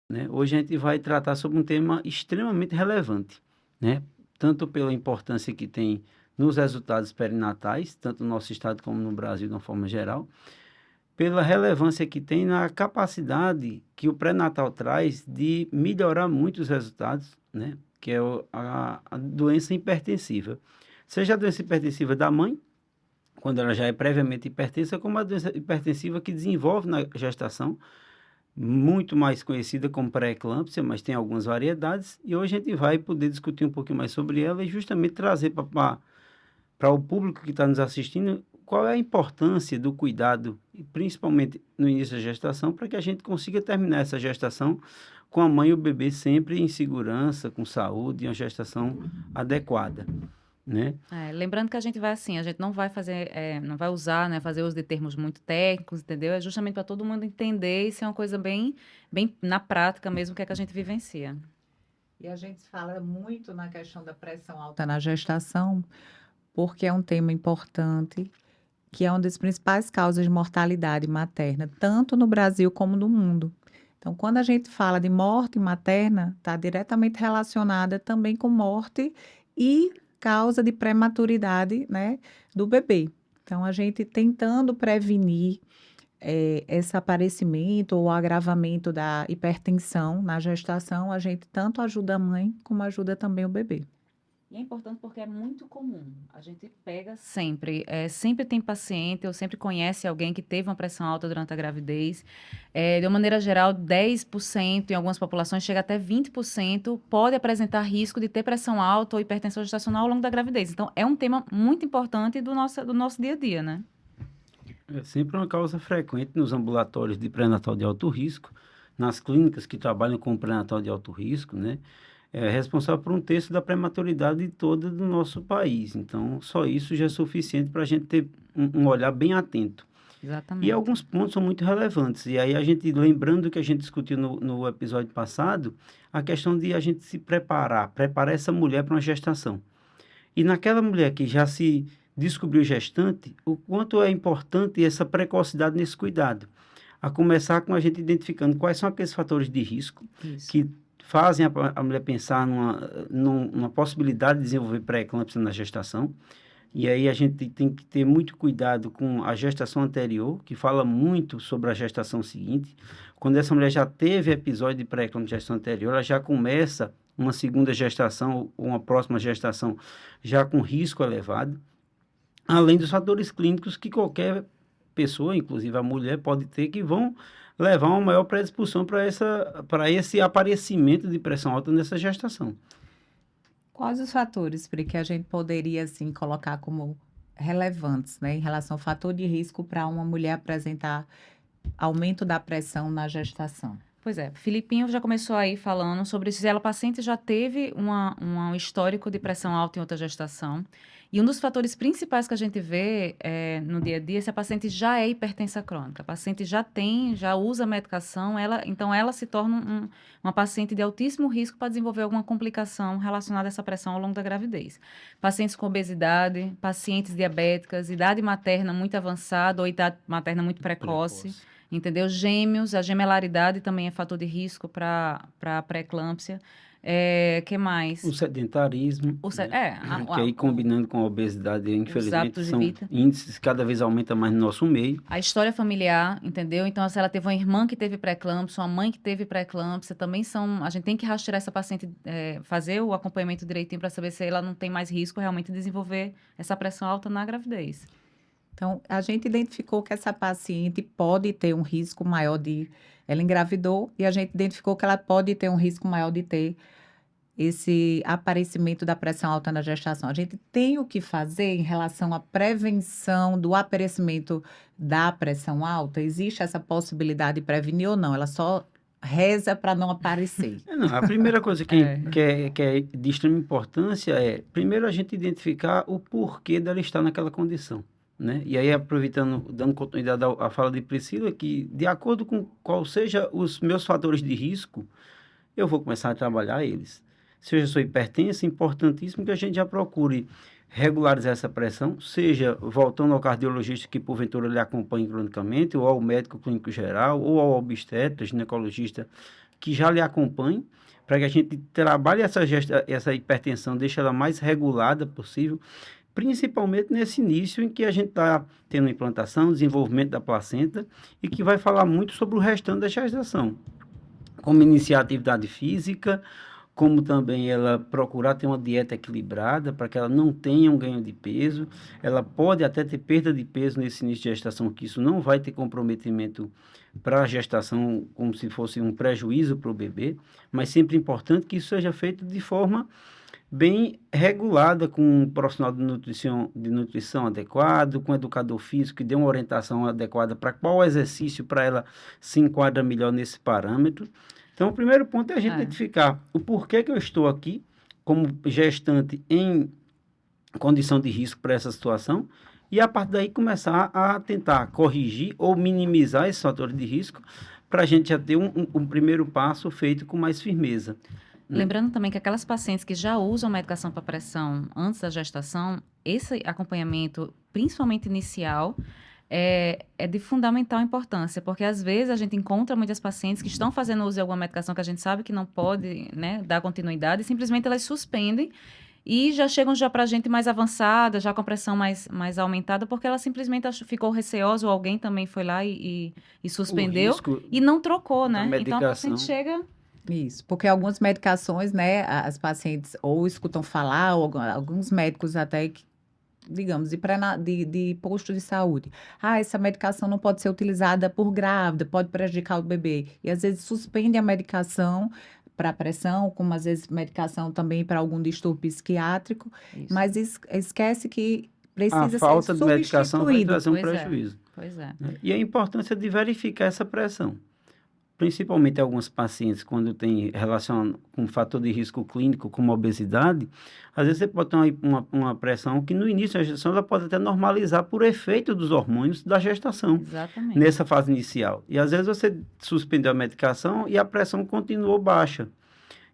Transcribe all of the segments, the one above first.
né? Hoje a gente vai tratar sobre um tema extremamente relevante, né? Tanto pela importância que tem nos resultados perinatais, tanto no nosso estado como no Brasil de uma forma geral, pela relevância que tem na capacidade que o pré-natal traz de melhorar muito os resultados, né? Que é a doença hipertensiva. Seja a doença hipertensiva da mãe, quando ela já é previamente hipertensa, como a doença hipertensiva que desenvolve na gestação, muito mais conhecida como pré-eclâmpsia, mas tem algumas variedades, e hoje a gente vai poder discutir um pouquinho mais sobre ela e justamente trazer para o público que está nos assistindo qual é a importância do cuidado, e principalmente no início da gestação, para que a gente consiga terminar essa gestação com a mãe e o bebê sempre em segurança, com saúde e uma gestação adequada, né? Lembrando que a gente vai assim, a gente não vai fazer, não vai usar, né, fazer uso de termos muito técnicos, entendeu? É justamente para todo mundo entender e ser uma coisa bem, bem na prática mesmo, que é que a gente vivencia. E a gente fala muito na questão da pressão alta na gestação, porque é um tema importante, que é uma das principais causas de mortalidade materna, tanto no Brasil como no mundo. Então, quando a gente fala de morte materna, está diretamente relacionada também com morte e causa de prematuridade, né, do bebê. Então, a gente tentando prevenir esse aparecimento ou agravamento da hipertensão na gestação, a gente tanto ajuda a mãe como ajuda também o bebê. E é importante porque é muito comum. A gente pega sempre, sempre tem paciente, ou sempre conhece alguém que teve uma pressão alta durante a gravidez. De uma maneira geral, 10%, em algumas populações, chega até 20%, pode apresentar risco de ter pressão alta ou hipertensão gestacional ao longo da gravidez. Então, é um tema muito importante do nosso dia a dia, né? É sempre uma causa frequente nos ambulatórios de pré-natal de alto risco, nas clínicas que trabalham com pré-natal de alto risco, né? É responsável por um terço da prematuridade toda do nosso país. Então, só isso já é suficiente para a gente ter um olhar bem atento. E Exatamente. alguns pontos são muito relevantes. E aí a gente, lembrando que a gente discutiu no episódio passado, a questão de a gente se preparar essa mulher para uma gestação. E naquela mulher que já se descobriu gestante, o quanto é importante essa precocidade nesse cuidado. A começar com a gente identificando quais são aqueles fatores de risco Isso. que fazem a mulher pensar numa possibilidade de desenvolver pré-eclâmpsia na gestação. E aí a gente tem que ter muito cuidado com a gestação anterior, que fala muito sobre a gestação seguinte. Quando essa mulher já teve episódio de pré-eclâmpsia na gestação anterior, ela já começa uma segunda gestação ou uma próxima gestação já com risco elevado, além dos fatores clínicos que qualquer pessoa, inclusive a mulher, pode ter, que vão levar uma maior predisposição para esse aparecimento de pressão alta nessa gestação. Quais os fatores, Pri, que a gente poderia, assim, colocar como relevantes, né, em relação ao fator de risco para uma mulher apresentar aumento da pressão na gestação? Pois é, Filipinho já começou aí falando sobre se ela paciente já teve um histórico de pressão alta em outra gestação. E um dos fatores principais que a gente vê no dia a dia é se a paciente já é hipertensa crônica. A paciente já usa medicação, então ela se torna uma paciente de altíssimo risco para desenvolver alguma complicação relacionada a essa pressão ao longo da gravidez. Pacientes com obesidade, pacientes diabéticas, idade materna muito avançada ou idade materna muito precoce. Entendeu? Gêmeos, a gemelaridade também é fator de risco para pré-eclâmpsia. Que mais? O sedentarismo, né? Que aí combinando com a obesidade, os infelizmente, hábitos de são vida. índices que cada vez aumenta mais no nosso meio. A história familiar, entendeu? Então, se ela teve uma irmã que teve pré-eclâmpsia, uma mãe que teve pré-eclâmpsia, também são... A gente tem que rastrear essa paciente, fazer o acompanhamento direitinho para saber se ela não tem mais risco realmente de desenvolver essa pressão alta na gravidez. Então, a gente identificou que essa paciente pode ter um risco maior de... Ela engravidou e a gente identificou que ela pode ter um risco maior de ter esse aparecimento da pressão alta na gestação. A gente tem o que fazer em relação à prevenção do aparecimento da pressão alta? Existe essa possibilidade de prevenir ou não? Ela só reza para não aparecer. Não, a primeira coisa que é de extrema importância é, primeiro, a gente identificar o porquê dela estar naquela condição, né? E aí, aproveitando, dando continuidade à fala de Priscila, que de acordo com qual seja os meus fatores de risco, eu vou começar a trabalhar eles. Se eu já sou hipertensa, é importantíssimo que a gente já procure regularizar essa pressão, seja voltando ao cardiologista que porventura lhe acompanhe cronicamente, ou ao médico clínico geral, ou ao obstetra, ginecologista que já lhe acompanhe, para que a gente trabalhe essa hipertensão, deixe ela mais regulada possível, principalmente nesse início em que a gente está tendo implantação, desenvolvimento da placenta, e que vai falar muito sobre o restante da gestação, como iniciar a atividade física, como também ela procurar ter uma dieta equilibrada para que ela não tenha um ganho de peso. Ela pode até ter perda de peso nesse início de gestação, que isso não vai ter comprometimento para a gestação, como se fosse um prejuízo para o bebê, mas sempre importante que isso seja feito de forma bem regulada, com um profissional de nutrição adequado, com um educador físico que dê uma orientação adequada para qual exercício para ela se enquadra melhor nesse parâmetro. Então, o primeiro ponto é a gente identificar o porquê que eu estou aqui como gestante em condição de risco para essa situação e, a partir daí, começar a tentar corrigir ou minimizar esses fatores de risco para a gente já ter um primeiro passo feito com mais firmeza. Lembrando também que aquelas pacientes que já usam medicação para pressão antes da gestação, esse acompanhamento, principalmente inicial, é de fundamental importância, porque às vezes a gente encontra muitas pacientes que estão fazendo uso de alguma medicação que a gente sabe que não pode, né, dar continuidade, e simplesmente elas suspendem e já chegam já para a gente mais avançada, já com pressão mais aumentada, porque ela simplesmente ficou receosa, ou alguém também foi lá e suspendeu e não trocou, né? Então a paciente chega... Isso, porque algumas medicações, né, as pacientes ou escutam falar, ou alguns médicos até, digamos, de posto de saúde. Essa medicação não pode ser utilizada por grávida, pode prejudicar o bebê. E às vezes suspende a medicação para pressão, como às vezes medicação também para algum distúrbio psiquiátrico, mas esquece que precisa ser substituído. A falta de medicação vai trazer um prejuízo. Pois é. E a importância de verificar essa pressão. Principalmente alguns pacientes, quando tem relação com fator de risco clínico, como obesidade, às vezes você pode ter uma pressão que no início da gestação ela pode até normalizar por efeito dos hormônios da gestação. Exatamente. Nessa fase inicial. E às vezes você suspendeu a medicação e a pressão continuou baixa.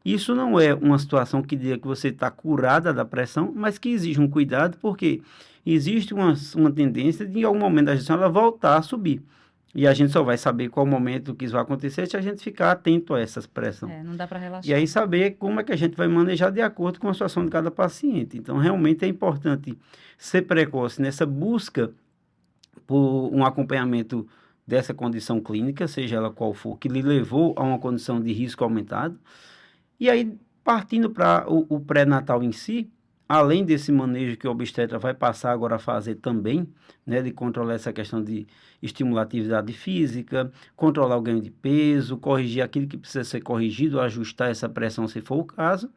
Isso não é uma situação que diga que você está curada da pressão, mas que exige um cuidado, porque existe uma tendência de, em algum momento da gestação, ela voltar a subir. E a gente só vai saber qual momento que isso vai acontecer se a gente ficar atento a essas pressões. Não dá para relaxar. E aí saber como é que a gente vai manejar de acordo com a situação de cada paciente. Então, realmente é importante ser precoce nessa busca por um acompanhamento dessa condição clínica, seja ela qual for, que lhe levou a uma condição de risco aumentado. E aí, partindo para o pré-natal em si, além desse manejo que o obstetra vai passar agora a fazer também, né, de controlar essa questão de estimular a atividade física, controlar o ganho de peso, corrigir aquilo que precisa ser corrigido, ajustar essa pressão se for o caso,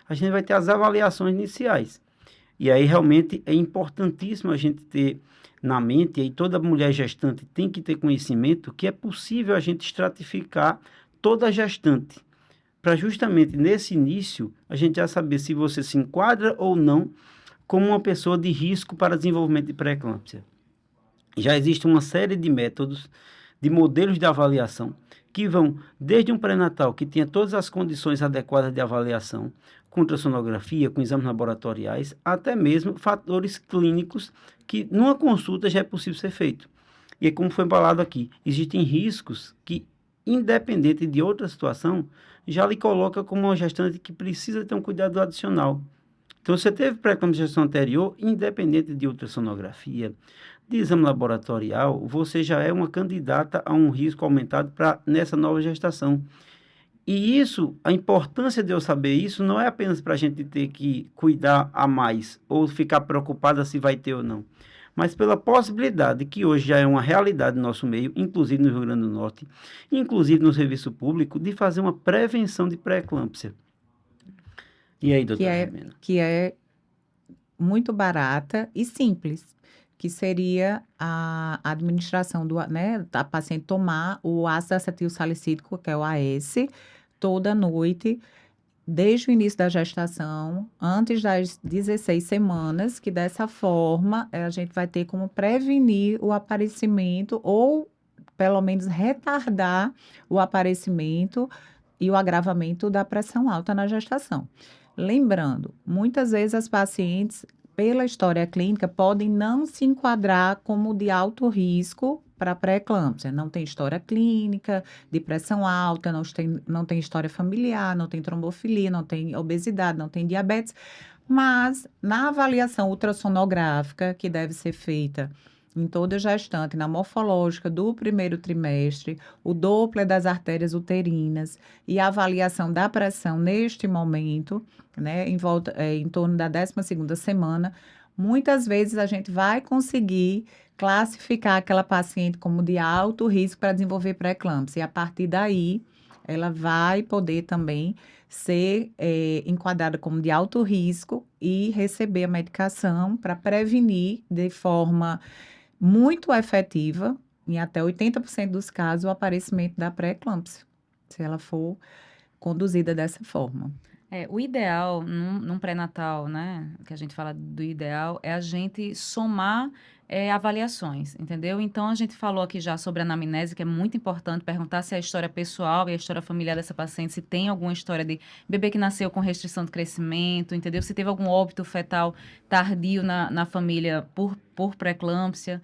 a gente vai ter as avaliações iniciais. E aí realmente é importantíssimo a gente ter na mente, e aí toda mulher gestante tem que ter conhecimento que é possível a gente estratificar toda a gestante, para justamente nesse início a gente já saber se você se enquadra ou não como uma pessoa de risco para desenvolvimento de pré-eclâmpsia. Já existe uma série de métodos, de modelos de avaliação, que vão desde um pré-natal que tenha todas as condições adequadas de avaliação, com ultrassonografia, com exames laboratoriais, até mesmo fatores clínicos que numa consulta já é possível ser feito. E como foi falado aqui, existem riscos que, independente de outra situação, já lhe coloca como uma gestante que precisa ter um cuidado adicional. Então, você teve pré-eclâmpsia de gestação anterior, independente de ultrassonografia, de exame laboratorial, você já é uma candidata a um risco aumentado nessa nova gestação. E isso, a importância de eu saber isso, não é apenas para a gente ter que cuidar a mais, ou ficar preocupada se vai ter ou não, mas pela possibilidade que hoje já é uma realidade no nosso meio, inclusive no Rio Grande do Norte, inclusive no serviço público, de fazer uma prevenção de pré-eclâmpsia. E aí, doutora Jimena? Que é muito barata e simples, que seria a administração da paciente tomar o ácido acetil salicílico, que é o AS, toda noite, desde o início da gestação, antes das 16 semanas, que dessa forma a gente vai ter como prevenir o aparecimento ou, pelo menos, retardar o aparecimento e o agravamento da pressão alta na gestação. Lembrando, muitas vezes as pacientes pela história clínica, podem não se enquadrar como de alto risco para pré-eclâmpsia. Não tem história clínica de pressão alta, não tem história familiar, não tem trombofilia, não tem obesidade, não tem diabetes, mas na avaliação ultrassonográfica, que deve ser feita em toda gestante, na morfológica do primeiro trimestre, o Doppler das artérias uterinas e a avaliação da pressão neste momento, né, em torno da 12ª semana, muitas vezes a gente vai conseguir classificar aquela paciente como de alto risco para desenvolver pré-eclâmpsia. E a partir daí, ela vai poder também ser enquadrada como de alto risco e receber a medicação para prevenir de forma muito efetiva, em até 80% dos casos, o aparecimento da pré-eclâmpsia, se ela for conduzida dessa forma. O ideal, num pré-natal, né, que a gente fala do ideal, é a gente somar avaliações, entendeu? Então, a gente falou aqui já sobre a anamnese, que é muito importante perguntar se a história pessoal e a história familiar dessa paciente, se tem alguma história de bebê que nasceu com restrição de crescimento, entendeu? Se teve algum óbito fetal tardio na família por pré-eclâmpsia,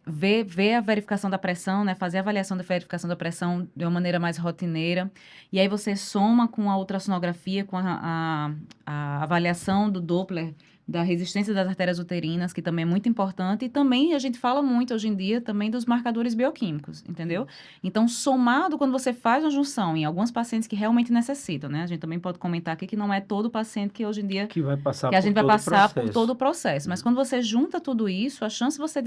ver a verificação da pressão, né? Fazer a avaliação da verificação da pressão de uma maneira mais rotineira. E aí você soma com a ultrassonografia, com a avaliação do Doppler, da resistência das artérias uterinas, que também é muito importante, e também a gente fala muito hoje em dia também dos marcadores bioquímicos, entendeu? Então, somado, quando você faz uma junção em alguns pacientes que realmente necessitam, né? A gente também pode comentar aqui que não é todo paciente que hoje em dia... Que vai passar que a gente vai passar por processo. todo o processo. Mas quando você junta tudo isso, a chance de você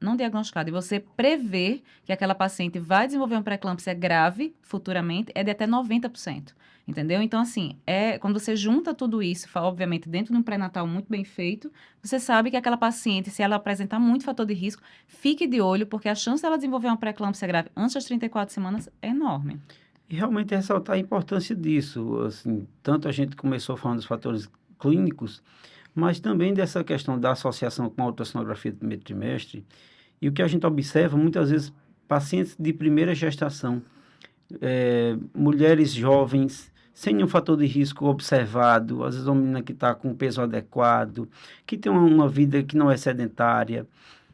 não diagnosticar, de você prever que aquela paciente vai desenvolver uma pré-eclâmpsia grave futuramente, é de até 90%. Entendeu? Então, assim, quando você junta tudo isso, obviamente, dentro de um pré-natal muito bem feito, você sabe que aquela paciente, se ela apresentar muito fator de risco, fique de olho, porque a chance dela desenvolver uma pré-eclâmpsia grave antes das 34 semanas é enorme. E realmente ressaltar a importância disso. Assim, tanto a gente começou falando dos fatores clínicos, mas também dessa questão da associação com a ultrassonografia do primeiro trimestre. E o que a gente observa, muitas vezes, pacientes de primeira gestação, mulheres jovens, sem nenhum fator de risco observado, às vezes uma menina que está com peso adequado, que tem uma vida que não é sedentária,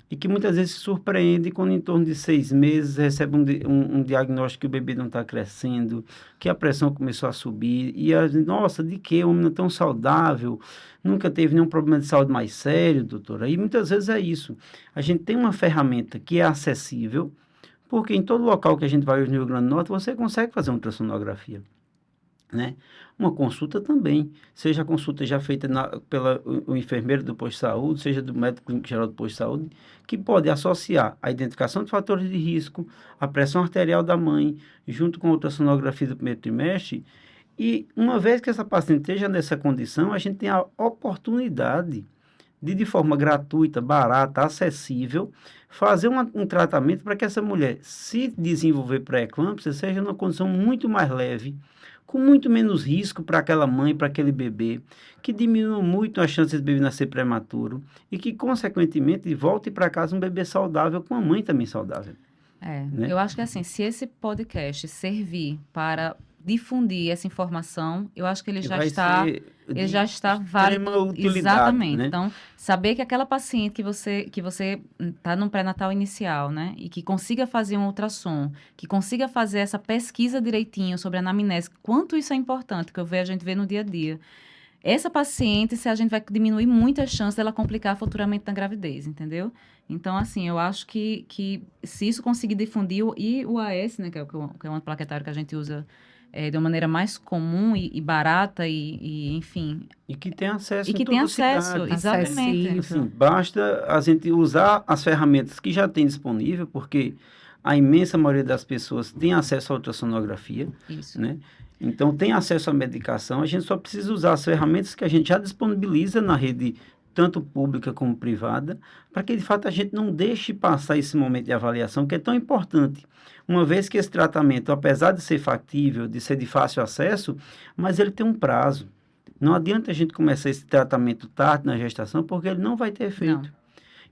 e que muitas vezes se surpreende quando em torno de 6 meses recebe um diagnóstico que o bebê não está crescendo, que a pressão começou a subir, e nossa, de que? Uma menina tão saudável, nunca teve nenhum problema de saúde mais sério, doutora. E muitas vezes é isso. A gente tem uma ferramenta que é acessível, porque em todo local que a gente vai hoje no Rio Grande do Norte, você consegue fazer uma ultrassonografia, né? Uma consulta também, seja a consulta já feita pelo enfermeiro do posto de saúde, seja do médico clínico geral do posto de saúde, que pode associar a identificação de fatores de risco, a pressão arterial da mãe, junto com a ultrassonografia do primeiro trimestre, e uma vez que essa paciente esteja nessa condição, a gente tem a oportunidade de forma gratuita, barata, acessível, fazer um tratamento para que essa mulher, se desenvolver pré-eclâmpsia, seja numa condição muito mais leve, com muito menos risco para aquela mãe, para aquele bebê, que diminua muito a chance de bebê nascer prematuro e que, consequentemente, volte para casa um bebê saudável com a mãe também saudável. Né? Eu acho que assim, se esse podcast servir para difundir essa informação, eu acho que ele já está válido. Exatamente. Né? Então, saber que aquela paciente que você está num pré-natal inicial, né, e que consiga fazer um ultrassom, que consiga fazer essa pesquisa direitinho sobre a anamnese, quanto isso é importante, que a gente vê no dia a dia. Essa paciente, se a gente vai diminuir muito a chance dela complicar futuramente na gravidez, entendeu? Então, assim, eu acho que se isso conseguir difundir, e o AS, né, que é uma plaquetário que a gente usa de uma maneira mais comum e barata e enfim... E que tem acesso E que tem acesso, exatamente. Enfim, basta a gente usar as ferramentas que já tem disponível, porque a imensa maioria das pessoas tem acesso à ultrassonografia. Isso. Né? Então, tem acesso à medicação, a gente só precisa usar as ferramentas que a gente já disponibiliza na rede, tanto pública como privada, para que, de fato, a gente não deixe passar esse momento de avaliação, que é tão importante. Uma vez que esse tratamento, apesar de ser factível, de ser de fácil acesso, mas ele tem um prazo. Não adianta a gente começar esse tratamento tarde na gestação, porque ele não vai ter efeito. Não.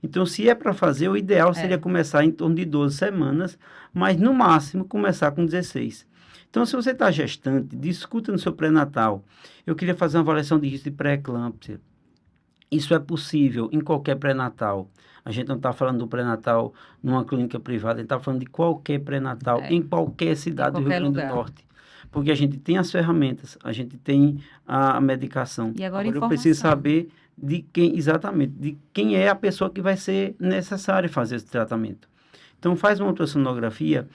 Então, se é para fazer, o ideal seria começar em torno de 12 semanas, mas, no máximo, começar com 16. Então, se você está gestante, discuta no seu pré-natal. Eu queria fazer uma avaliação de risco de pré-eclâmpsia. Isso é possível em qualquer pré-natal. A gente não está falando do pré-natal numa clínica privada, a gente está falando de qualquer pré-natal, em qualquer cidade do Rio qualquer Grande do lugar. Norte. Porque a gente tem as ferramentas, a gente tem a medicação. E agora eu preciso informação. saber de quem, exatamente, de quem é a pessoa que vai ser necessária fazer esse tratamento. Então, faz uma ultrassonografia,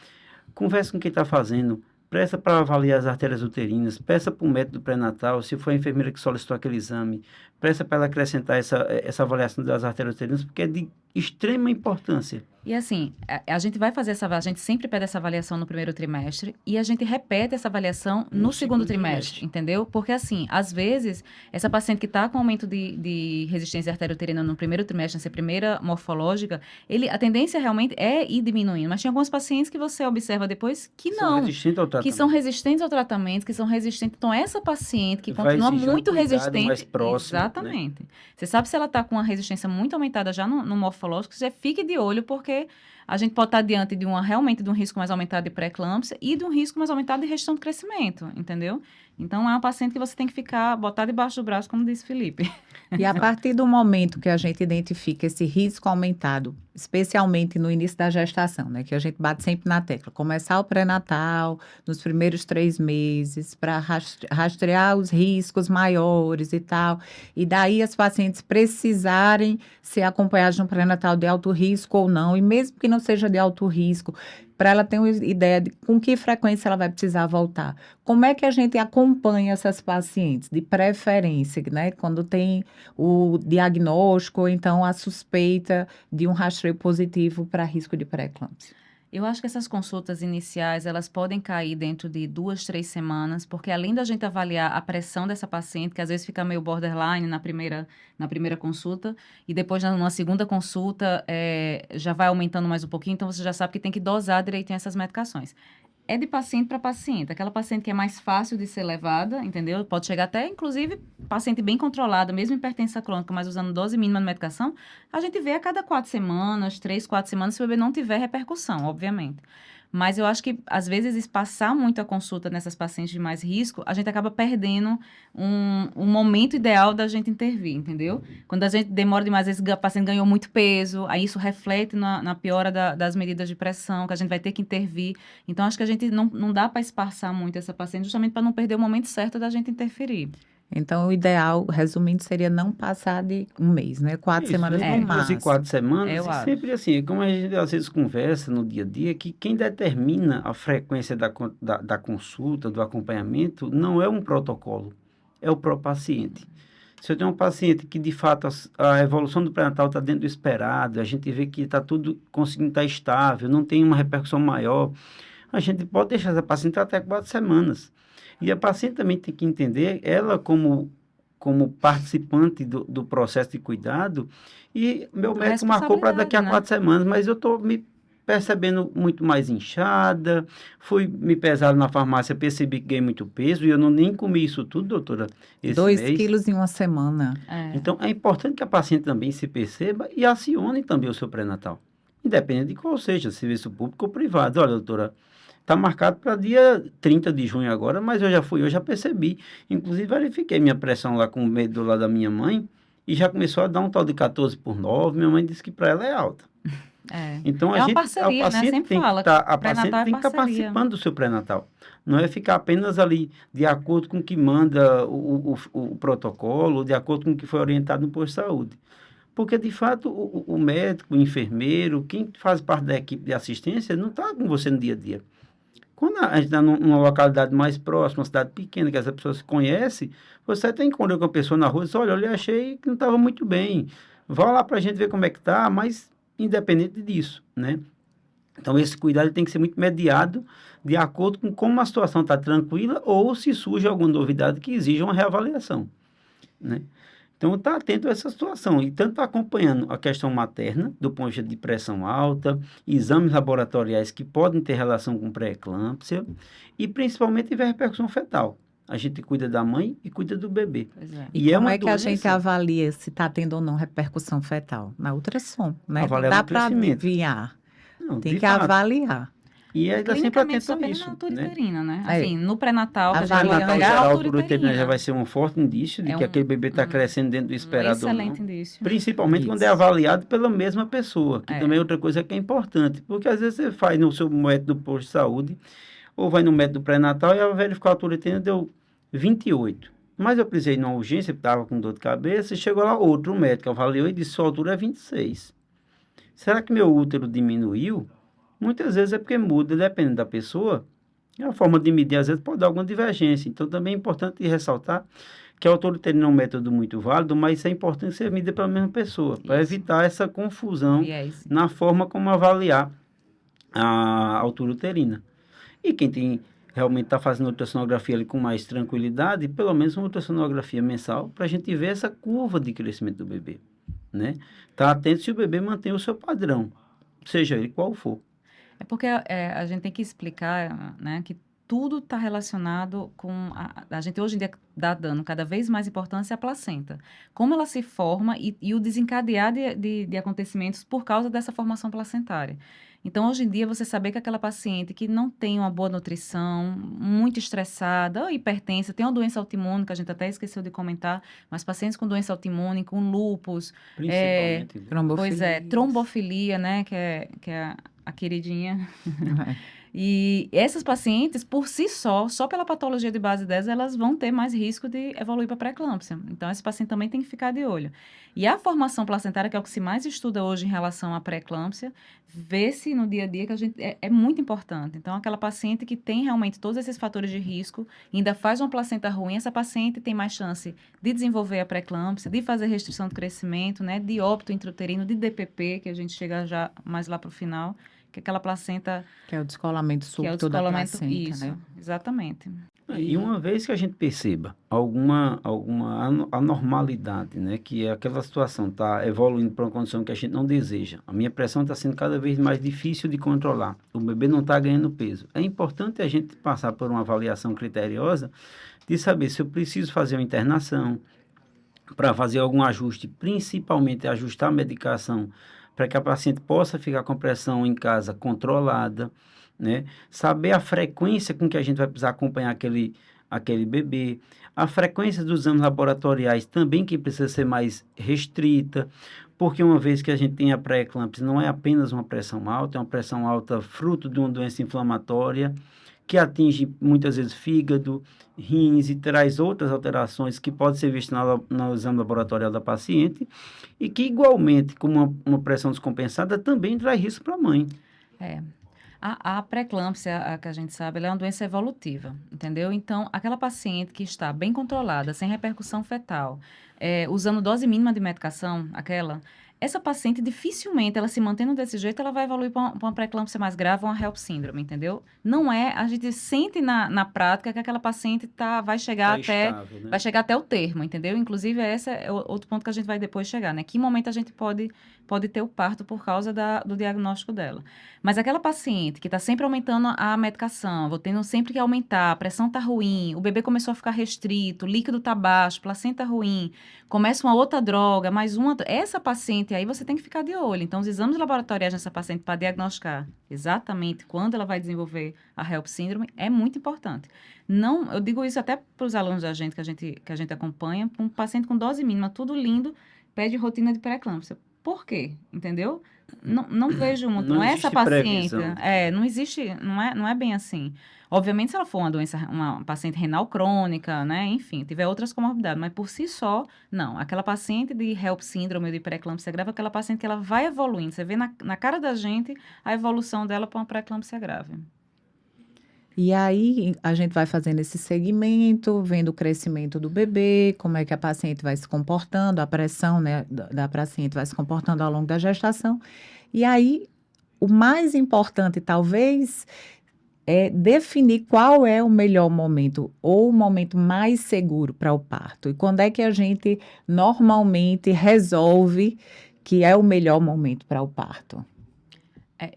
conversa com quem está fazendo, peça para avaliar as artérias uterinas, peça para o médico do pré-natal, se foi a enfermeira que solicitou aquele exame, peça para ela acrescentar essa avaliação das artérias uterinas, porque é de extrema importância. E assim, a gente vai fazer a gente sempre pede essa avaliação no primeiro trimestre e a gente repete essa avaliação no segundo trimestre, entendeu? Porque assim, às vezes, essa paciente que está com aumento de resistência arteriouterina no primeiro trimestre, nessa primeira morfológica, a tendência realmente é ir diminuindo, mas tem alguns pacientes que você observa depois que São não, resistentes ao tratamento. que são resistentes ao tratamento, que são resistentes. Então, essa paciente que Vai continua exigir um muito cuidado resistente, mais próximo, né? exatamente. Você sabe se ela está com uma resistência muito aumentada já no morfológico, você fique de olho, porque a gente pode estar diante de realmente de um risco mais aumentado de pré-eclâmpsia e de um risco mais aumentado de restrição de crescimento, entendeu? Então, é uma paciente que você tem que botar debaixo do braço, como disse Felipe. E a partir do momento que a gente identifica esse risco aumentado, especialmente no início da gestação, né, que a gente bate sempre na tecla, começar o pré-natal nos primeiros 3 meses, para rastrear os riscos maiores e tal, e daí as pacientes precisarem ser acompanhadas no pré-natal de alto risco ou não, e mesmo que não seja de alto risco, para ela ter uma ideia de com que frequência ela vai precisar voltar. Como é que a gente acompanha essas pacientes, de preferência, né? Quando tem o diagnóstico ou então a suspeita de um rastreio positivo para risco de pré-eclâmpsia? Eu acho que essas consultas iniciais, elas podem cair dentro de 2, 3 semanas, porque além da gente avaliar a pressão dessa paciente, que às vezes fica meio borderline na primeira consulta, e depois numa segunda consulta já vai aumentando mais um pouquinho, então você já sabe que tem que dosar direitinho essas medicações. É de paciente para paciente. Aquela paciente que é mais fácil de ser levada, entendeu? Pode chegar até, inclusive, paciente bem controlada, mesmo hipertensa crônica, mas usando dose mínima de medicação, a gente vê a cada 4 semanas, 3, 4 semanas, se o bebê não tiver repercussão, obviamente. Mas eu acho que, às vezes, espaçar muito a consulta nessas pacientes de mais risco, a gente acaba perdendo um momento ideal da gente intervir, entendeu? Quando a gente demora demais, às vezes a paciente ganhou muito peso, aí isso reflete na piora das medidas de pressão, que a gente vai ter que intervir. Então, acho que a gente não dá para espaçar muito essa paciente, justamente para não perder o momento certo da gente interferir. Então, o ideal, resumindo, seria não passar de 1 mês, né? 4 semanas no máximo. 4 semanas, Eu acho. sempre assim, como a gente às vezes conversa no dia a dia, que quem determina a frequência da consulta, do acompanhamento, não é um protocolo, é o próprio paciente. Se eu tenho um paciente que, de fato, a evolução do pré-natal está dentro do esperado, a gente vê que está tudo conseguindo estar estável, não tem uma repercussão maior, a gente pode deixar essa paciente até 4 semanas. E a paciente também tem que entender, ela como participante do processo de cuidado, e meu médico marcou para daqui a 4 semanas, mas eu estou me percebendo muito mais inchada, fui me pesar na farmácia, percebi que ganhei muito peso, e eu nem comi isso tudo, doutora, esse 2 mês. quilos em 1 semana. Então, é importante que a paciente também se perceba e acione também o seu pré-natal, independente de qual seja, serviço público ou privado. Olha, doutora, está marcado para dia 30 de junho agora, mas eu já percebi. Inclusive, verifiquei minha pressão lá com o médico lá da minha mãe e já começou a dar um tal de 14/9. Minha mãe disse que para ela é alta. Então, é uma parceria, né? Sempre fala. A paciente tem que estar participando do seu pré-natal. Não é ficar apenas ali de acordo com o que manda o protocolo, de acordo com o que foi orientado no posto de saúde. Porque, de fato, o médico, o enfermeiro, quem faz parte da equipe de assistência, não está com você no dia a dia. Quando a gente está numa localidade mais próxima, uma cidade pequena, que essa pessoa se conhece, você tem que encontrar com a pessoa na rua e diz, olha, eu lhe achei que não estava muito bem. Vá lá para a gente ver como é que está, mas independente disso, né? Então, esse cuidado tem que ser muito mediado de acordo com como a situação está tranquila ou se surge alguma novidade que exija uma reavaliação, né? Então, está atento a essa situação e tanto acompanhando a questão materna, do ponto de vista de pressão alta, exames laboratoriais que podem ter relação com pré-eclâmpsia e principalmente tiver repercussão fetal. A gente cuida da mãe e cuida do bebê. E como é que a gente avalia se está tendo ou não repercussão fetal? Na ultrassom, né? Não dá para adivinhar. Tem que avaliar. E ela sempre Clinicamente, atenta só a perde isso, na altura né? uterina, né? É. Assim, no pré-natal, que a gente Avaliar vai Natal olhar a geral, a altura altura uterina já uterina. vai ser um forte indício de É que aquele bebê está crescendo dentro do um esperado ou não. excelente indício. Principalmente quando é Isso. avaliado pela mesma pessoa, que É. também é outra coisa que é importante. Porque às vezes você faz no seu médico do posto de saúde, ou vai no médico do pré-natal e a verificar a altura uterina deu 28. Mas eu precisei numa urgência, estava com dor de cabeça, e chegou lá outro médico, avaliou e disse, sua altura é 26. Será que meu útero diminuiu? Muitas vezes é porque muda, dependendo da pessoa. E a forma de medir, às vezes, pode dar alguma divergência. Então, também é importante ressaltar que a altura uterina é um método muito válido, mas é importante ser medida pela mesma pessoa, para Isso. evitar essa confusão Viés. na forma como avaliar a altura uterina. E quem tem realmente está fazendo ultrassonografia ali com mais tranquilidade, pelo menos uma ultrassonografia mensal, para a gente ver essa curva de crescimento do bebê, né? Tá atento se o bebê mantém o seu padrão, seja ele qual for. É porque a gente tem que explicar, né, que tudo está relacionado com... A gente hoje em dia dá dando cada vez mais importância à placenta. Como ela se forma e o desencadear de acontecimentos por causa dessa formação placentária. Então, hoje em dia, você saber que aquela paciente que não tem uma boa nutrição, muito estressada, ou hipertensa, tem uma doença autoimune, que a gente até esqueceu de comentar, mas pacientes com doença autoimune, com lúpus, Principalmente. pois é, trombofilia, né, que é a queridinha. E essas pacientes, por si só pela patologia de base 10, elas vão ter mais risco de evoluir para pré-eclâmpsia. Então, esse paciente também tem que ficar de olho. E a formação placentária, que é o que se mais estuda hoje em relação à pré-eclâmpsia, vê-se no dia a dia que a gente é muito importante. Então, aquela paciente que tem realmente todos esses fatores de risco, ainda faz uma placenta ruim, essa paciente tem mais chance de desenvolver a pré-eclâmpsia, de fazer restrição do crescimento, né, de óbito intrauterino, de DPP, que a gente chega já mais lá para o final, que é aquela placenta... Que é o descolamento Que é o súbito da descolamento, placenta, isso, né? exatamente. E uma vez que a gente perceba alguma anormalidade, né, que é aquela situação está evoluindo para uma condição que a gente não deseja, a minha pressão está sendo cada vez mais difícil de controlar, o bebê não está ganhando peso, é importante a gente passar por uma avaliação criteriosa de saber se eu preciso fazer uma internação, para fazer algum ajuste, principalmente ajustar a medicação, para que a paciente possa ficar com pressão em casa controlada, né? Saber a frequência com que a gente vai precisar acompanhar aquele bebê, a frequência dos exames laboratoriais também que precisa ser mais restrita, porque uma vez que a gente tem a pré-eclâmpsia, não é apenas uma pressão alta, é uma pressão alta fruto de uma doença inflamatória, que atinge muitas vezes fígado, rins e traz outras alterações que podem ser vistas no exame laboratorial da paciente e que igualmente, com uma pressão descompensada, também traz risco para a mãe. É. A pré-eclâmpsia, a que a gente sabe, ela é uma doença evolutiva, entendeu? Então, aquela paciente que está bem controlada, sem repercussão fetal, usando dose mínima de medicação, essa paciente dificilmente, ela se mantendo desse jeito, ela vai evoluir para uma pré-eclâmpsia mais grave, uma HELP síndrome, entendeu? Não é, a gente sente na prática que aquela paciente vai chegar estável, né? vai chegar até o termo, entendeu? Inclusive, esse é outro ponto que a gente vai depois chegar, né? Que momento a gente pode ter o parto por causa do diagnóstico dela. Mas aquela paciente que está sempre aumentando a medicação, vou tendo sempre que aumentar, a pressão está ruim, o bebê começou a ficar restrito, o líquido está baixo, placenta ruim, começa uma outra droga, mais uma... Essa paciente aí você tem que ficar de olho. Então, os exames laboratoriais nessa paciente para diagnosticar exatamente quando ela vai desenvolver a HELP síndrome é muito importante. Não, eu digo isso até para os alunos da gente que a gente acompanha, um paciente com dose mínima, tudo lindo, pede rotina de pré-eclâmpsia. Por quê? Entendeu? Não vejo muito. Não é essa paciente. Não existe, não é bem assim. Obviamente, se ela for uma paciente renal crônica, né? Enfim, tiver outras comorbidades, mas por si só, não. Aquela paciente de HELP síndrome ou de pré-eclâmpsia grave, aquela paciente que ela vai evoluindo. Você vê na cara da gente a evolução dela para uma pré-eclâmpsia grave. E aí, a gente vai fazendo esse segmento, vendo o crescimento do bebê, como é que a paciente vai se comportando, a pressão, né, da paciente vai se comportando ao longo da gestação. E aí, o mais importante, talvez, é definir qual é o melhor momento ou o momento mais seguro para o parto. E quando é que a gente normalmente resolve que é o melhor momento para o parto?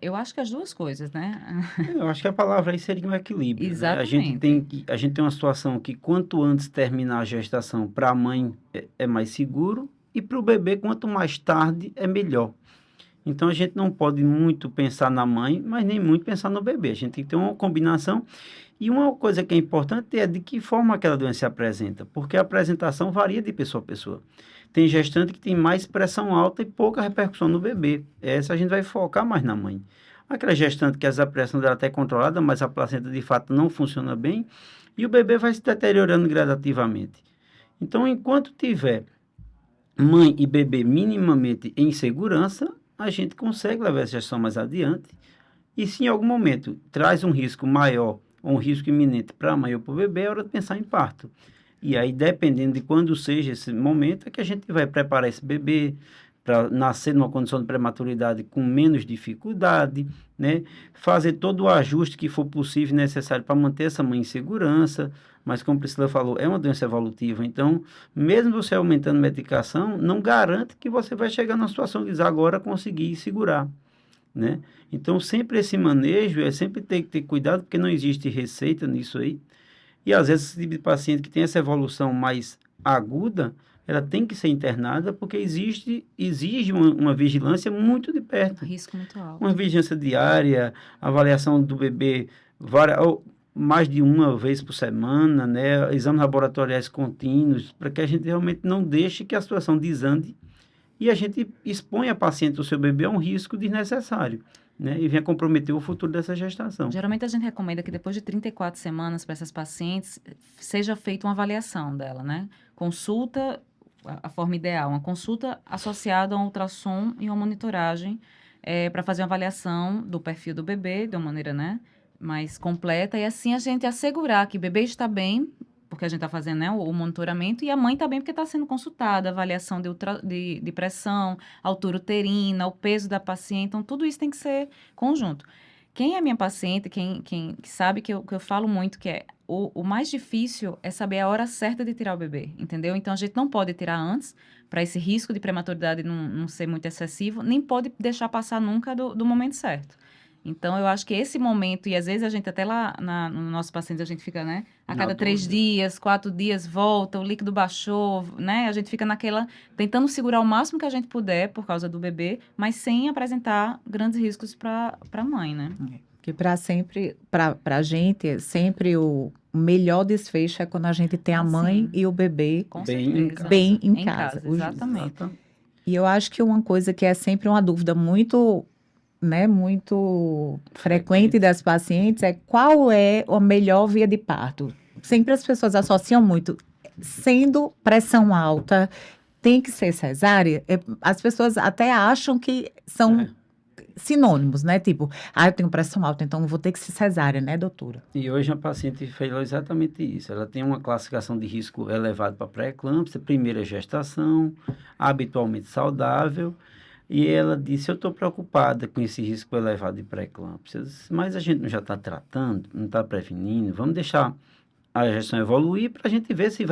Eu acho que as duas coisas, né? Eu acho que a palavra aí seria um equilíbrio, né? Exatamente. A gente tem uma situação que quanto antes terminar a gestação, para a mãe é mais seguro e para o bebê, quanto mais tarde, é melhor. Então, a gente não pode muito pensar na mãe, mas nem muito pensar no bebê. A gente tem que ter uma combinação. E uma coisa que é importante é de que forma aquela doença se apresenta, porque a apresentação varia de pessoa a pessoa. Tem gestante que tem mais pressão alta e pouca repercussão no bebê. Essa a gente vai focar mais na mãe. Aquela gestante que a pressão dela até é controlada, mas a placenta de fato não funciona bem, e o bebê vai se deteriorando gradativamente. Então, enquanto tiver mãe e bebê minimamente em segurança, a gente consegue levar essa gestão mais adiante. E se em algum momento traz um risco maior ou um risco iminente para a mãe ou para o bebê, é hora de pensar em parto. E aí, dependendo de quando seja esse momento, é que a gente vai preparar esse bebê para nascer numa condição de prematuridade com menos dificuldade, né? Fazer todo o ajuste que for possível e necessário para manter essa mãe em segurança. Mas, como a Priscila falou, é uma doença evolutiva. Então, mesmo você aumentando medicação, não garante que você vai chegar numa situação de agora conseguir segurar, né? Então, sempre esse manejo, sempre tem que ter cuidado, porque não existe receita nisso aí. E, às vezes, esse tipo de paciente que tem essa evolução mais aguda, ela tem que ser internada, porque exige uma vigilância muito de perto. Risco muito alto. Uma vigilância diária, avaliação do bebê mais de uma vez por semana, né? Exames laboratoriais contínuos, para que a gente realmente não deixe que a situação desande e a gente expõe a paciente, o seu bebê, a um risco desnecessário, né? E venha comprometer o futuro dessa gestação. Geralmente a gente recomenda que depois de 34 semanas para essas pacientes seja feita uma avaliação dela, né? Consulta, a forma ideal, uma consulta associada a um ultrassom e uma monitoragem para fazer uma avaliação do perfil do bebê de uma maneira, né, mais completa e assim a gente assegurar que o bebê está bem, porque a gente está fazendo, né, o monitoramento, e a mãe está bem porque está sendo consultada, avaliação de pressão, altura uterina, o peso da paciente, então tudo isso tem que ser conjunto. Quem é minha paciente, quem sabe que eu falo muito, que é o mais difícil é saber a hora certa de tirar o bebê, entendeu? Então, a gente não pode tirar antes, para esse risco de prematuridade não ser muito excessivo, nem pode deixar passar nunca do momento certo. Então, eu acho que esse momento, e às vezes a gente até lá no nosso paciente, a gente fica, né? A cada 3 dias, 4 dias, volta, o líquido baixou, né? A gente fica tentando segurar o máximo que a gente puder por causa do bebê, mas sem apresentar grandes riscos para a mãe, né? Porque para a gente, sempre o melhor desfecho é quando a gente tem a mãe sim. e o bebê bem em casa. Exatamente. E eu acho que uma coisa que é sempre uma dúvida muito, né, muito frequente das pacientes é qual é a melhor via de parto. Sempre as pessoas associam muito, sendo pressão alta, tem que ser cesárea. As pessoas até acham que são sinônimos, né? Tipo, eu tenho pressão alta, então vou ter que ser cesárea, né, doutora? E hoje a paciente fez exatamente isso. Ela tem uma classificação de risco elevado para pré-eclâmpsia, primeira gestação, habitualmente saudável. E ela disse, eu estou preocupada com esse risco elevado de pré-eclâmpsia. Mas a gente não já está tratando, não está prevenindo. Vamos deixar a gestação evoluir para a gente ver se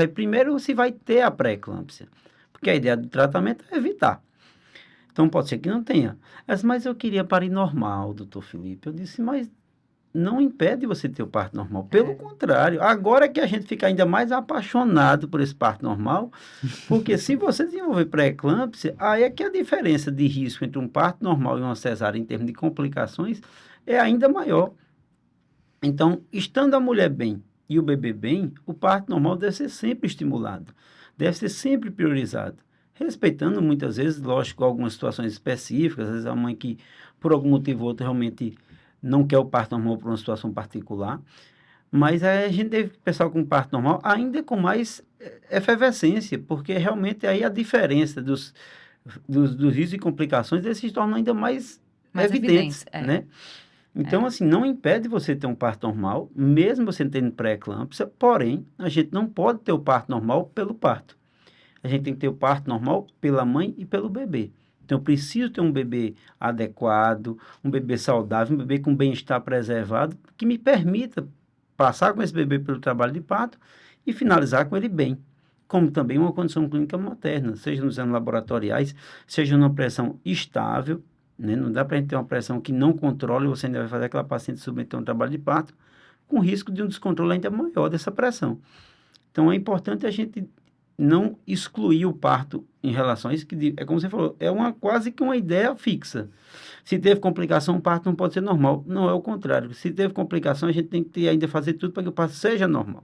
vai ter a pré-eclâmpsia. Porque a ideia do tratamento é evitar. Então, pode ser que não tenha. Mas eu queria parir normal, doutor Felipe. Eu disse, mas não impede você ter o parto normal. Pelo contrário, agora é que a gente fica ainda mais apaixonado por esse parto normal, porque se você desenvolver pré-eclâmpsia, aí é que a diferença de risco entre um parto normal e uma cesárea em termos de complicações é ainda maior. Então, estando a mulher bem e o bebê bem, o parto normal deve ser sempre estimulado, deve ser sempre priorizado. Respeitando muitas vezes, lógico, algumas situações específicas, às vezes a mãe que, por algum motivo ou outro, realmente não quer o parto normal por uma situação particular, mas a gente deve pensar com o parto normal ainda com mais efervescência, porque realmente aí a diferença dos riscos e complicações eles se tornam ainda mais evidentes, né? Então, assim, não impede você ter um parto normal, mesmo você tendo pré-eclâmpsia, porém, a gente não pode ter o parto normal pelo parto. A gente tem que ter o parto normal pela mãe e pelo bebê. Então, eu preciso ter um bebê adequado, um bebê saudável, um bebê com bem-estar preservado, que me permita passar com esse bebê pelo trabalho de parto e finalizar com ele bem. Como também uma condição clínica materna, seja nos exames laboratoriais, seja numa pressão estável, né? Não dá para a gente ter uma pressão que não controle, você ainda vai fazer aquela paciente submeter a um trabalho de parto, com risco de um descontrole ainda maior dessa pressão. Então, é importante a gente não excluir o parto em relação a isso, que é como você falou, é quase que uma ideia fixa. Se teve complicação, o parto não pode ser normal. Não, é o contrário. Se teve complicação, a gente tem que ainda fazer tudo para que o parto seja normal.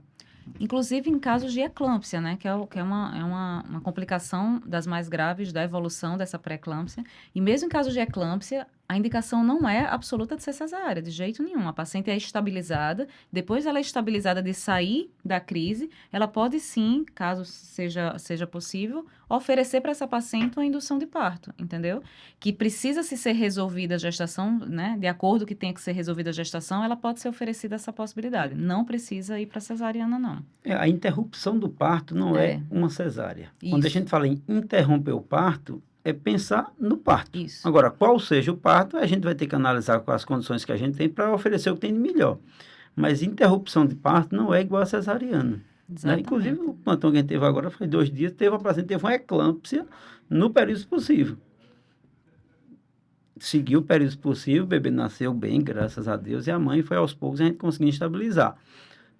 Inclusive em casos de eclâmpsia, né? Que é uma complicação das mais graves da evolução dessa pré-eclâmpsia. E mesmo em casos de eclâmpsia, a indicação não é absoluta de ser cesárea, de jeito nenhum. A paciente é estabilizada, depois ela é estabilizada de sair da crise, ela pode sim, caso seja possível, oferecer para essa paciente uma indução de parto, entendeu? Que precisa se ser resolvida a gestação, né? De acordo com que tenha que ser resolvida a gestação, ela pode ser oferecida essa possibilidade. Não precisa ir para cesariana, não. A interrupção do parto não é uma cesárea. Quando a gente fala em interromper o parto, é pensar no parto. Isso. Agora, qual seja o parto, a gente vai ter que analisar quais as condições que a gente tem para oferecer o que tem de melhor. Mas interrupção de parto não é igual a cesariana. Né? Inclusive, o plantão que a gente teve agora, foi 2 dias, a paciente teve uma eclâmpsia no período possível. Seguiu o período possível, o bebê nasceu bem, graças a Deus, e a mãe foi aos poucos, a gente conseguiu estabilizar.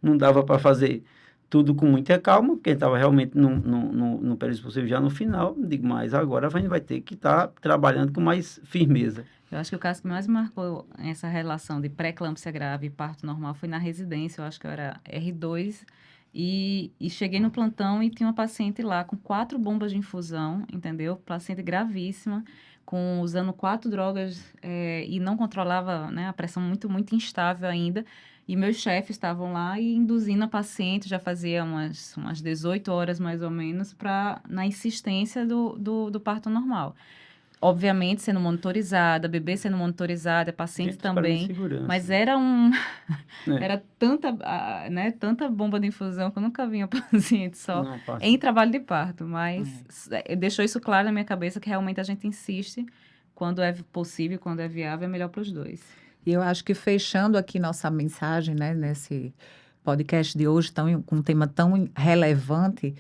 Não dava para fazer tudo com muita calma, porque estava realmente no período possível já no final, digo, mas agora a gente vai ter que estar trabalhando com mais firmeza. Eu acho que o caso que mais marcou essa relação de pré-eclâmpsia grave e parto normal foi na residência, eu acho que eu era R2, e cheguei no plantão e tinha uma paciente lá com 4 bombas de infusão, entendeu? Paciente gravíssima, usando 4 drogas e não controlava, né, a pressão muito, muito instável ainda. E meus chefes estavam lá e induzindo a paciente, já fazia umas 18 horas mais ou menos, na insistência do parto normal. Obviamente, sendo monitorizada, bebê sendo monitorizada, paciente também. Mas era era tanta bomba de infusão que eu nunca vi uma paciente só em trabalho de parto. Mas deixou isso claro na minha cabeça que realmente a gente insiste, quando é possível, quando é viável, é melhor para os dois. E eu acho que fechando aqui nossa mensagem, né, nesse podcast de hoje, com um tema tão relevante,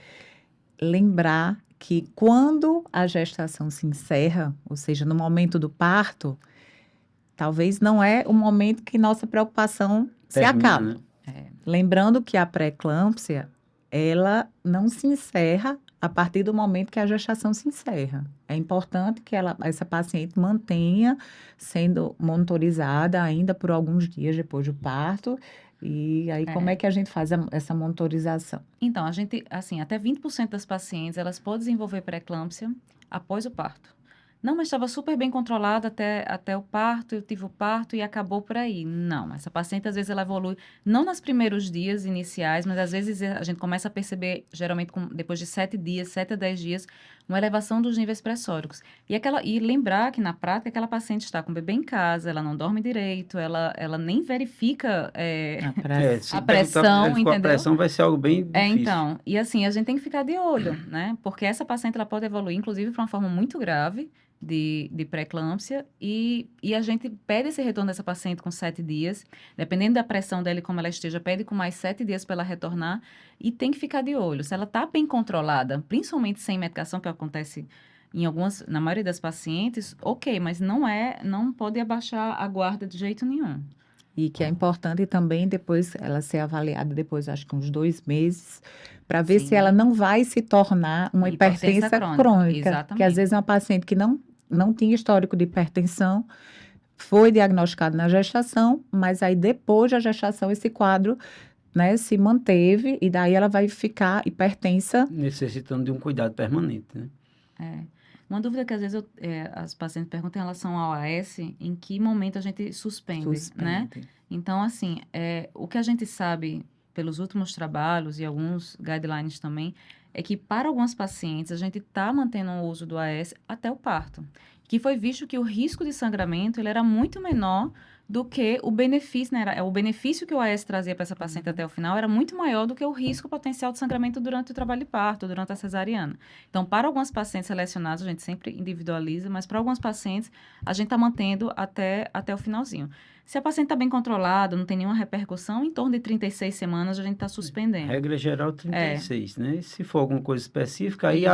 lembrar que quando a gestação se encerra, ou seja, no momento do parto, talvez não é o momento que nossa preocupação se acaba. Né? Lembrando que a pré-eclâmpsia, ela não se encerra a partir do momento que a gestação se encerra. É importante que essa paciente mantenha sendo monitorizada ainda por alguns dias depois do parto. E aí, como é que a gente faz essa monitorização? Então, a gente, assim, até 20% das pacientes, elas podem desenvolver pré-eclâmpsia após o parto. Não, mas estava super bem controlada até o parto, eu tive o parto e acabou por aí. Não, essa paciente, às vezes, ela evolui, não nos primeiros dias iniciais, mas às vezes a gente começa a perceber, geralmente, depois de 7 dias, 7 a 10 dias, uma elevação dos níveis pressóricos. E lembrar que, na prática, aquela paciente está com o bebê em casa, ela não dorme direito, ela nem verifica a pressão, entendeu? A pressão vai ser algo bem difícil. Então, e assim, a gente tem que ficar de olho, né? Porque essa paciente, ela pode evoluir, inclusive, para uma forma muito grave, de pré-eclâmpsia e a gente pede esse retorno dessa paciente com 7 dias, dependendo da pressão dela e como ela esteja, pede com mais 7 dias para ela retornar e tem que ficar de olho. Se ela está bem controlada, principalmente sem medicação, que acontece na maioria das pacientes, ok, mas não pode abaixar a guarda de jeito nenhum. E que é importante também depois ela ser avaliada depois, acho que uns 2 meses, para ver se ela não vai se tornar uma hipertensa crônica. Exatamente. Que às vezes é uma paciente que não tinha histórico de hipertensão, foi diagnosticada na gestação, mas aí depois da gestação esse quadro, né, se manteve e daí ela vai ficar hipertensa. Necessitando de um cuidado permanente, né? Uma dúvida que às vezes as pacientes perguntam em relação ao AS, em que momento a gente suspende. Né? Então, assim, o que a gente sabe pelos últimos trabalhos e alguns guidelines também, é que para algumas pacientes a gente está mantendo o uso do AS até o parto. Que foi visto que o risco de sangramento ele era muito menor do que o benefício, né? O benefício que o AS trazia para essa paciente até o final era muito maior do que o risco potencial de sangramento durante o trabalho de parto, durante a cesariana. Então, para algumas pacientes selecionadas, a gente sempre individualiza, mas para algumas pacientes, a gente está mantendo até o finalzinho. Se a paciente está bem controlada, não tem nenhuma repercussão, em torno de 36 semanas a gente está suspendendo. Regra geral, 36, né? Se for alguma coisa específica, aí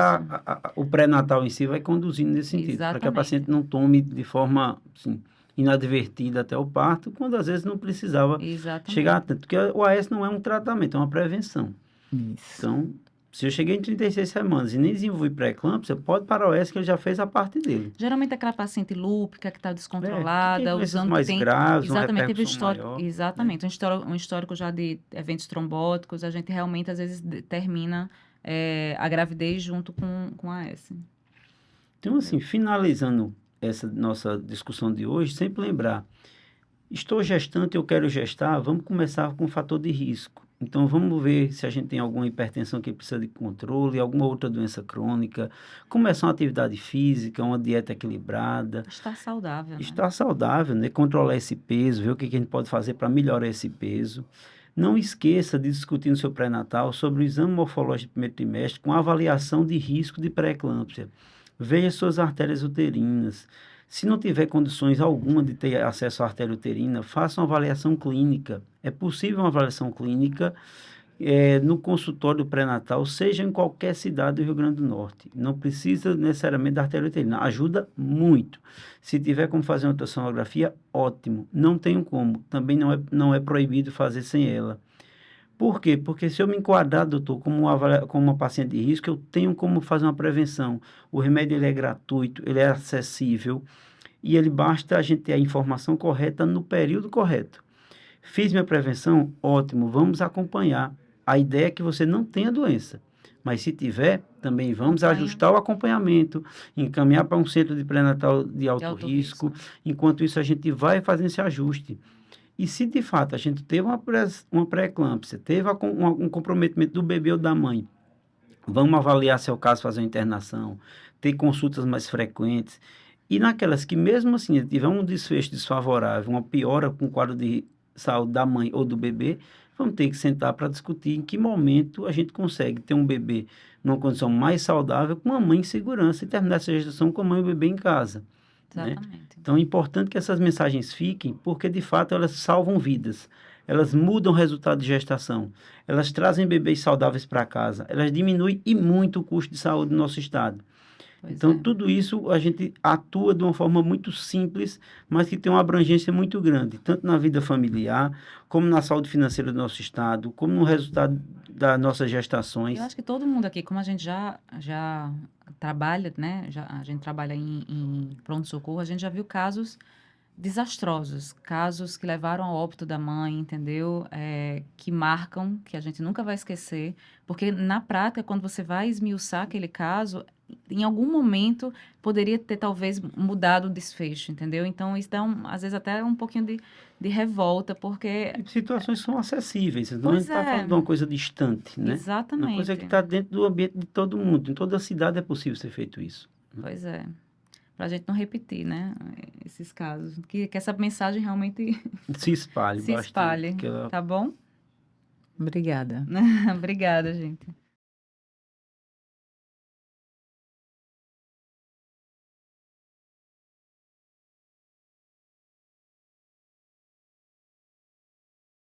o pré-natal em si vai conduzindo nesse sentido. Para que a paciente não tome de forma, assim, inadvertida até o parto, quando às vezes não precisava chegar a tanto. Porque o AS não é um tratamento, é uma prevenção. Isso. Então, Se eu cheguei em 36 semanas e nem desenvolvi pré-eclâmpsia, pode parar o ES que ele já fez a parte dele. Geralmente aquela paciente lúpica que está Que descontrolada, tem doenças usando mais tem graves, uma exatamente teve repercussão histórico, maior. exatamente, um histórico já de eventos trombóticos, a gente realmente às vezes termina a gravidez junto com a S. Então, assim, finalizando essa nossa discussão de hoje, sempre lembrar, estou gestante, eu quero gestar, vamos começar com o fator de risco. Então, vamos ver se a gente tem alguma hipertensão que precisa de controle, alguma outra doença crônica, começar uma atividade física, uma dieta equilibrada, Estar saudável, né? estar saudável, né? Controlar esse peso, ver o que a gente pode fazer para melhorar esse peso. Não esqueça de discutir no seu pré-natal sobre o exame morfológico do primeiro trimestre com avaliação de risco de pré-eclâmpsia. Veja suas artérias uterinas. Se não tiver condições alguma de ter acesso à artéria uterina, faça uma avaliação clínica. É possível uma avaliação clínica no consultório pré-natal, seja em qualquer cidade do Rio Grande do Norte. Não precisa necessariamente da artéria uterina. Ajuda muito. Se tiver como fazer uma ultrassonografia, ótimo. Não tenho como. Também não é proibido fazer sem ela. Por quê? Porque se eu me enquadrar, doutor, como uma paciente de risco, eu tenho como fazer uma prevenção. O remédio ele é gratuito, ele é acessível e ele basta a gente ter a informação correta no período correto. Fiz minha prevenção? Ótimo, vamos acompanhar. A ideia é que você não tenha doença, mas se tiver, também vamos ajustar o acompanhamento, encaminhar para um centro de pré-natal de alto risco. Enquanto isso, a gente vai fazendo esse ajuste. E se de fato a gente teve uma pré-eclâmpsia, teve um comprometimento do bebê ou da mãe, vamos avaliar se é o caso fazer uma internação, ter consultas mais frequentes. E naquelas que mesmo assim tiver um desfecho desfavorável, uma piora com o quadro de saúde da mãe ou do bebê, vamos ter que sentar para discutir em que momento a gente consegue ter um bebê numa condição mais saudável com uma mãe em segurança e terminar essa gestação com a mãe e o bebê em casa. Exatamente. Né? Então, é importante que essas mensagens fiquem, porque, de fato, elas salvam vidas. Elas mudam o resultado de gestação. Elas trazem bebês saudáveis para casa. Elas diminuem e muito o custo de saúde do nosso estado. Então, tudo isso a gente atua de uma forma muito simples, mas que tem uma abrangência muito grande, tanto na vida familiar, como na saúde financeira do nosso estado, como no resultado das nossas gestações. Eu acho que todo mundo aqui, como a gente já trabalha, né? A gente trabalha em pronto-socorro, a gente já viu casos desastrosos, casos que levaram ao óbito da mãe, entendeu? Que marcam, que a gente nunca vai esquecer, porque na prática, quando você vai esmiuçar aquele caso, em algum momento poderia ter talvez mudado o desfecho, entendeu? Então isso dá às vezes até um pouquinho de revolta, porque Situações são acessíveis, não a gente está falando de uma coisa distante, né? Exatamente. Uma coisa que está dentro do ambiente de todo mundo. Em toda a cidade é possível ser feito isso. Pois é. Para a gente não repetir, né? Esses casos. Que essa mensagem realmente se espalhe se bastante. espalhe. Tá bom? Obrigada. Obrigada, gente.